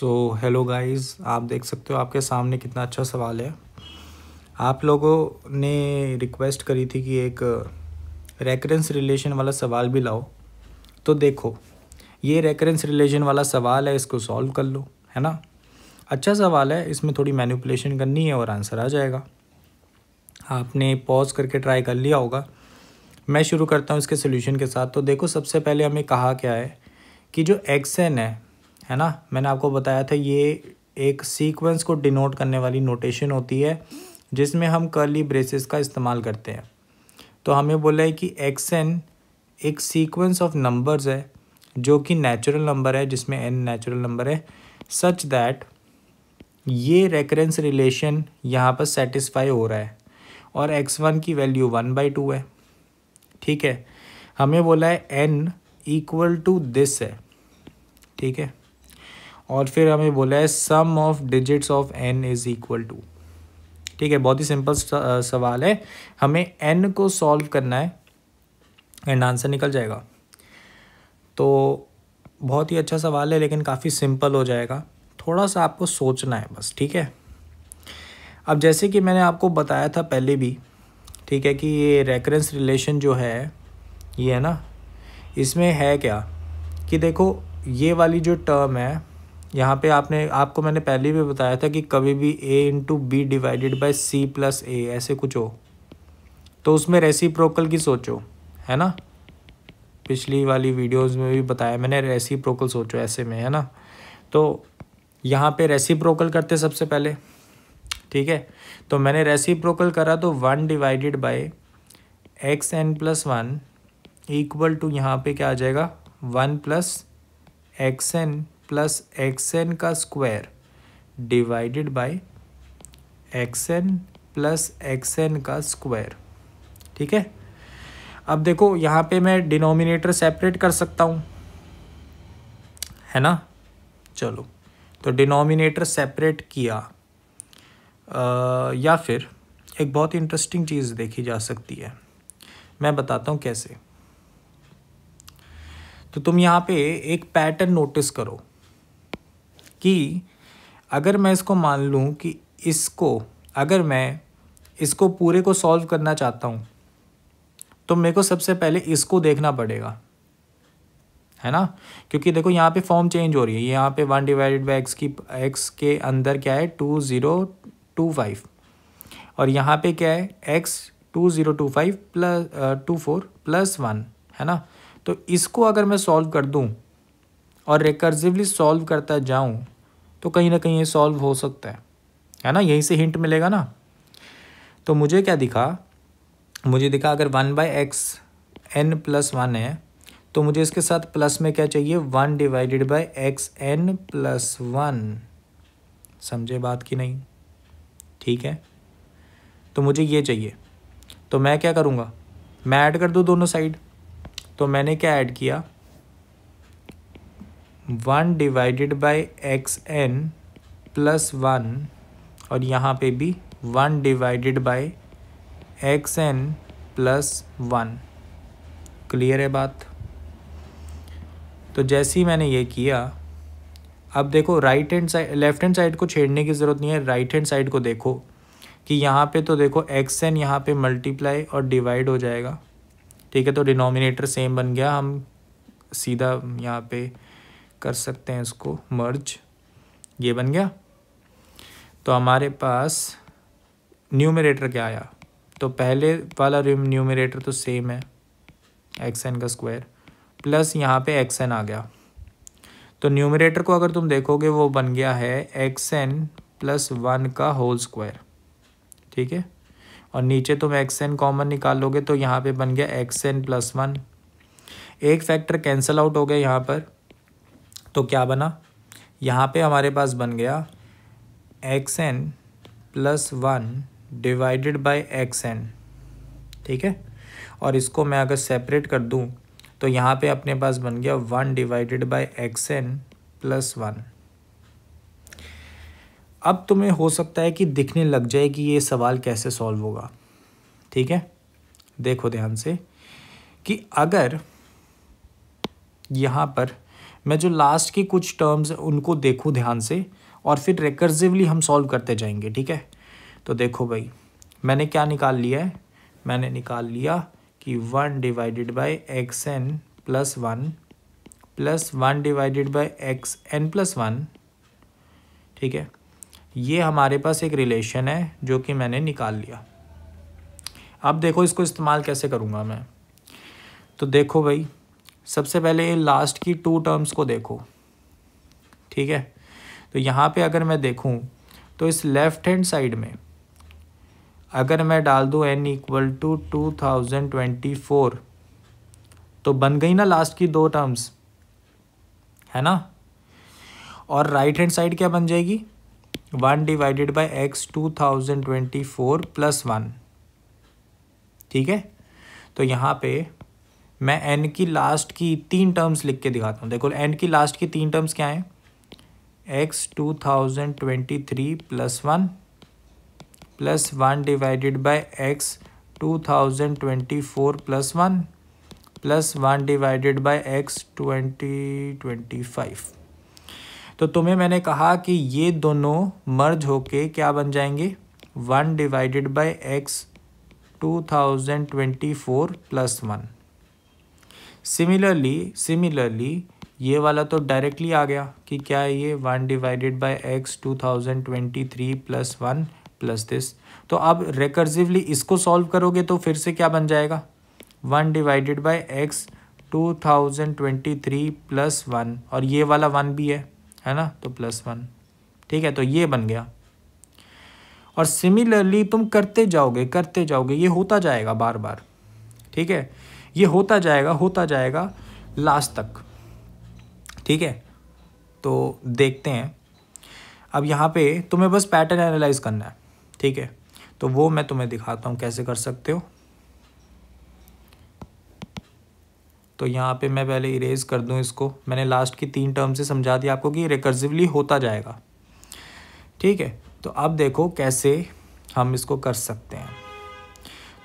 Hello guys, आप देख सकते हो आपके सामने कितना अच्छा सवाल है। आप लोगों ने रिक्वेस्ट करी थी कि एक रेकरेंस रिलेशन वाला सवाल भी लाओ। तो देखो, ये रेकरेंस रिलेशन वाला सवाल है, इसको सॉल्व कर लो, है ना। अच्छा सवाल है, इसमें थोड़ी मैनिपुलेशन करनी है और आंसर आ जाएगा। आपने पॉज करके ट्राई कर लिया होगा। मैं शुरू करता हूँ इसके सोल्यूशन के साथ। तो देखो, सबसे पहले हमें कहा क्या है कि जो एक्सन है ना, मैंने आपको बताया था ये एक सीक्वेंस को डिनोट करने वाली नोटेशन होती है जिसमें हम कर्ली ब्रेसेस का इस्तेमाल करते हैं। तो हमें बोला है कि एक्सन एक सीक्वेंस ऑफ नंबर्स है जो कि नेचुरल नंबर है, जिसमें n नेचुरल नंबर है, सच दैट ये रेकरेंस रिलेशन यहाँ पर सेटिस्फाई हो रहा है और x1 की वैल्यू 1/2 है। ठीक है, हमें बोला है n इक्वल टू दिस है। ठीक है, और फिर हमें बोला है sum of digits of n is equal to. ठीक है, बहुत ही सिंपल सवाल है, हमें n को सॉल्व करना है एंड आंसर निकल जाएगा। तो बहुत ही अच्छा सवाल है, लेकिन काफ़ी सिंपल हो जाएगा, थोड़ा सा आपको सोचना है बस। ठीक है, अब जैसे कि मैंने आपको बताया था पहले भी, ठीक है, कि ये रेकरेंस रिलेशन जो है ये है ना, इसमें है क्या कि देखो ये वाली जो टर्म है यहाँ पे आपको मैंने पहले भी बताया था कि कभी भी a into B divided by C plus A ऐसे कुछ हो तो उसमें रेसिप्रोकल की सोचो, है ना। पिछली वाली वीडियोस में भी बताया मैंने, रेसिप्रोकल सोचो ऐसे में, है ना। तो यहाँ पे रेसिप्रोकल करते सबसे पहले। ठीक है, तो मैंने रेसिप्रोकल करा तो 1 divided by x n plus 1 equal to यहाँ पे क्या आ जाएगा 1 plus x n plus x n का square divided by x n plus x n का स्क्वायर। ठीक है, अब देखो यहाँ पे मैं डिनोमिनेटर सेपरेट कर सकता हूँ, है ना। चलो, तो डिनोमिनेटर सेपरेट किया या फिर एक बहुत इंटरेस्टिंग चीज़ देखी जा सकती है, मैं बताता हूँ कैसे। तो तुम यहाँ पे एक पैटर्न नोटिस करो कि अगर मैं इसको मान लूँ कि अगर मैं इसको पूरे को सॉल्व करना चाहता हूँ तो मेरे को सबसे पहले इसको देखना पड़ेगा, है ना। क्योंकि देखो यहाँ पे फॉर्म चेंज हो रही है, यहाँ पे 1 डिवाइडेड बाई एक्स के अंदर क्या है 2025 और यहाँ पे क्या है x 2025 प्लस 24 प्लस 1, है ना। तो इसको अगर मैं सॉल्व कर दूँ और रिकर्सिवली सॉल्व करता जाऊँ तो कहीं ना कहीं ये सॉल्व हो सकता है ना, यहीं से हिंट मिलेगा ना। तो मुझे क्या दिखा, मुझे दिखा अगर 1/xn+1 है तो मुझे इसके साथ प्लस में क्या चाहिए 1 डिवाइडेड बाई xn+1। समझे बात की नहीं? ठीक है, तो मुझे ये चाहिए, तो मैं क्या करूँगा, मैं ऐड कर दूँ दोनों साइड। तो मैंने क्या ऐड किया 1 डिवाइडेड बाई xn+1 और यहाँ पे भी 1 डिवाइडेड बाई xn+1। क्लियर है बात? तो जैसे ही मैंने ये किया, अब देखो right hand side left hand side को छेड़ने की ज़रूरत नहीं है, राइट हैंड साइड को देखो कि यहाँ पे तो देखो xn यहाँ पे मल्टीप्लाई और डिवाइड हो जाएगा। ठीक है, तो डिनोमिनेटर सेम बन गया, हम सीधा यहाँ पे कर सकते हैं इसको मर्ज, ये बन गया। तो हमारे पास न्यूमरेटर क्या आया, तो पहले वाला न्यूमरेटर तो सेम है xn का स्क्वायर प्लस यहाँ पे xn आ गया। तो न्यूमरेटर को अगर तुम देखोगे वो बन गया है xn+1 का होल स्क्वायर। ठीक है, और नीचे तुम xn कॉमन निकालोगे तो यहाँ पे बन गया xn+1। एक फैक्टर कैंसिल आउट हो गया यहाँ पर, तो क्या बना, यहाँ पे हमारे पास बन गया xn+1 डिवाइडेड बाई xn। ठीक है, और इसको मैं अगर सेपरेट कर दूँ तो यहाँ पे अपने पास बन गया 1 डिवाइडेड बाई xn+1। अब तुम्हें हो सकता है कि दिखने लग जाए कि ये सवाल कैसे सॉल्व होगा। ठीक है, देखो ध्यान से कि अगर यहाँ पर मैं जो लास्ट की कुछ टर्म्स उनको देखूँ ध्यान से और फिर रिकर्सिवली हम सॉल्व करते जाएंगे, ठीक है। तो देखो भाई, मैंने क्या निकाल लिया है, मैंने निकाल लिया कि 1 divided by x n plus 1 divided by x n plus 1, ठीक है। ये हमारे पास एक रिलेशन है जो कि मैंने निकाल लिया। अब देखो इसको इस्तेमाल कैसे करूँगा मैं। तो देखो भाई, सबसे पहले लास्ट की 2 टर्म्स को देखो, ठीक है। तो यहाँ पे अगर मैं देखूँ तो इस लेफ्ट हैंड साइड में अगर मैं डाल दूँ n इक्वल टू 2024, तो बन गई ना लास्ट की 2 टर्म्स, है ना। और राइट हैंड साइड क्या बन जाएगी, 1 डिवाइडेड बाई एक्स 2024 प्लस 1, ठीक है। तो यहाँ पे मैं n की लास्ट की 3 टर्म्स लिख के दिखाता हूँ। देखो n की लास्ट की 3 टर्म्स क्या हैं, x 2023 plus 1 divided by x 2024 plus 1 divided by x 2025। तो तुम्हें मैंने कहा कि ये दोनों मर्ज होके क्या बन जाएंगे, 1 divided by x 2024 plus 1। Similarly ये वाला तो डायरेक्टली आ गया कि क्या है ये, 1 divided by x 2023 plus 1 plus this. तो अब रिकर्सिवली इसको सॉल्व करोगे तो फिर से क्या बन जाएगा, 1 डिवाइडेड बाई एक्स 2023 प्लस 1, और ये वाला 1 भी है ना, तो प्लस 1, ठीक है। तो ये बन गया। और सिमिलरली तुम करते जाओगे, ये होता जाएगा बार बार, ठीक है। ये होता जाएगा लास्ट तक, ठीक है। तो देखते हैं। अब यहाँ पे तुम्हें बस पैटर्न एनालाइज करना है, ठीक है। तो वो मैं तुम्हें दिखाता हूँ कैसे कर सकते हो। तो यहाँ पे मैं पहले इरेज कर दूँ इसको। मैंने लास्ट की 3 टर्म से समझा दिया आपको कि रिकर्सिवली होता जाएगा, ठीक है। तो अब देखो कैसे हम इसको कर सकते हैं।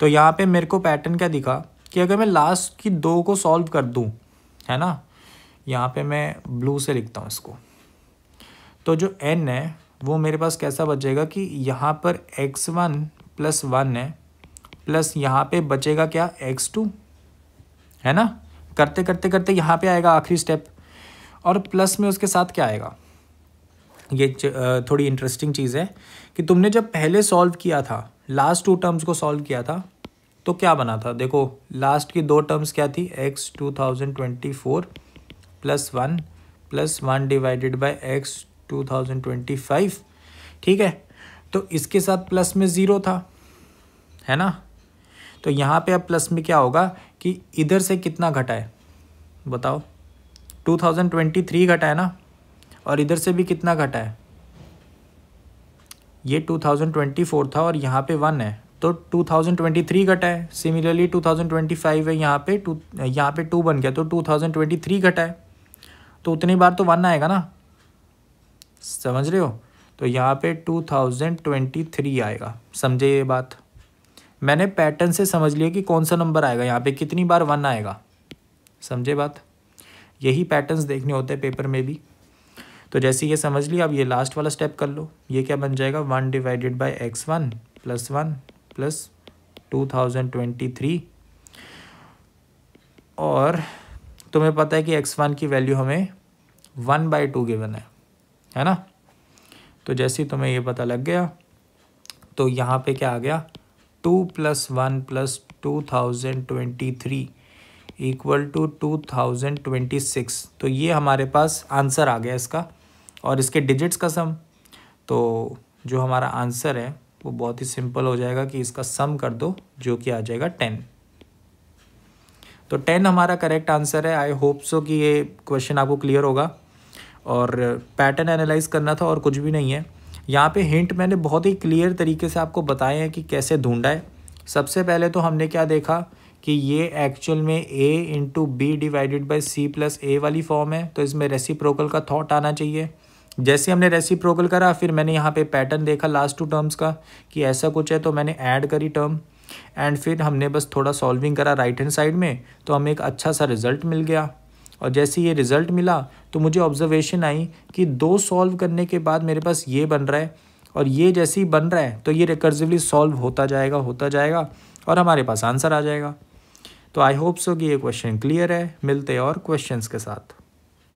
तो यहाँ पे मेरे को पैटर्न क्या दिखा कि अगर मैं लास्ट की 2 को सॉल्व कर दूँ, है ना, यहाँ पे मैं ब्लू से लिखता हूँ इसको। तो जो n है वो मेरे पास कैसा बचेगा कि यहाँ पर x1 प्लस 1 है, प्लस यहाँ पे बचेगा क्या, x2, है ना। करते यहाँ पे आएगा आखिरी स्टेप, और प्लस में उसके साथ क्या आएगा। ये थोड़ी इंटरेस्टिंग चीज़ है कि तुमने जब पहले सॉल्व किया था, लास्ट 2 टर्म्स को सॉल्व किया था, तो क्या बना था। देखो लास्ट की 2 टर्म्स क्या थी, x 2024 plus 1 divided by x 2025, ठीक है। तो इसके साथ प्लस में 0 था, है ना। तो यहाँ पे अब प्लस में क्या होगा कि इधर से कितना घटा है बताओ, 2023 घटा है ना, और इधर से भी कितना घटा है, ये 2024 था और यहाँ पे 1 है, तो 2023 घटा है। सिमिलरली 2025 है, यहाँ पे 2 बन गया, तो 2023 घटा है। तो उतनी बार तो 1 आएगा ना, समझ रहे हो। तो यहाँ पे 2023 आएगा। समझे ये बात, मैंने पैटर्न से समझ लिया कि कौन सा नंबर आएगा, यहाँ पे कितनी बार 1 आएगा। समझे बात, यही पैटर्न्स देखने होते हैं पेपर में भी। तो जैसे ये समझ लिया, अब ये लास्ट वाला स्टेप कर लो। ये क्या बन जाएगा, 1 divided by x1 plus 1 plus 2023, और तुम्हें पता है कि x1 की वैल्यू हमें 1/2 गिवन है ना। तो जैसे ही तुम्हें ये पता लग गया, तो यहाँ पे क्या आ गया, 2 + 1 + 2023 इक्वल टू 2026। तो ये हमारे पास आंसर आ गया इसका, और इसके डिजिट्स का सम। तो जो हमारा आंसर है वो बहुत ही सिंपल हो जाएगा कि इसका सम कर दो, जो कि आ जाएगा 10। तो 10 हमारा करेक्ट आंसर है। आई होप सो कि ये क्वेश्चन आपको क्लियर होगा। और पैटर्न एनालाइज करना था और कुछ भी नहीं है। यहाँ पे हिंट मैंने बहुत ही क्लियर तरीके से आपको बताए हैं कि कैसे ढूंढा है। सबसे पहले तो हमने क्या देखा कि ये एक्चुअल में a × b divided by c + a वाली फॉर्म है, तो इसमें रेसिप्रोकल का थॉट आना चाहिए। जैसे हमने रेसिप्रोकल करा, फिर मैंने यहाँ पे पैटर्न देखा लास्ट 2 टर्म्स का कि ऐसा कुछ है, तो मैंने ऐड करी टर्म, एंड फिर हमने बस थोड़ा सॉल्विंग करा राइट हैंड साइड में, तो हमें एक अच्छा सा रिजल्ट मिल गया। और जैसे ये रिज़ल्ट मिला तो मुझे ऑब्जर्वेशन आई कि 2 सॉल्व करने के बाद मेरे पास ये बन रहा है, और ये जैसे ही बन रहा है तो ये रिकर्सिवली सॉल्व होता जाएगा और हमारे पास आंसर आ जाएगा। तो आई होप सो कि ये क्वेश्चन क्लियर है। मिलते हैं और क्वेश्चंस के साथ।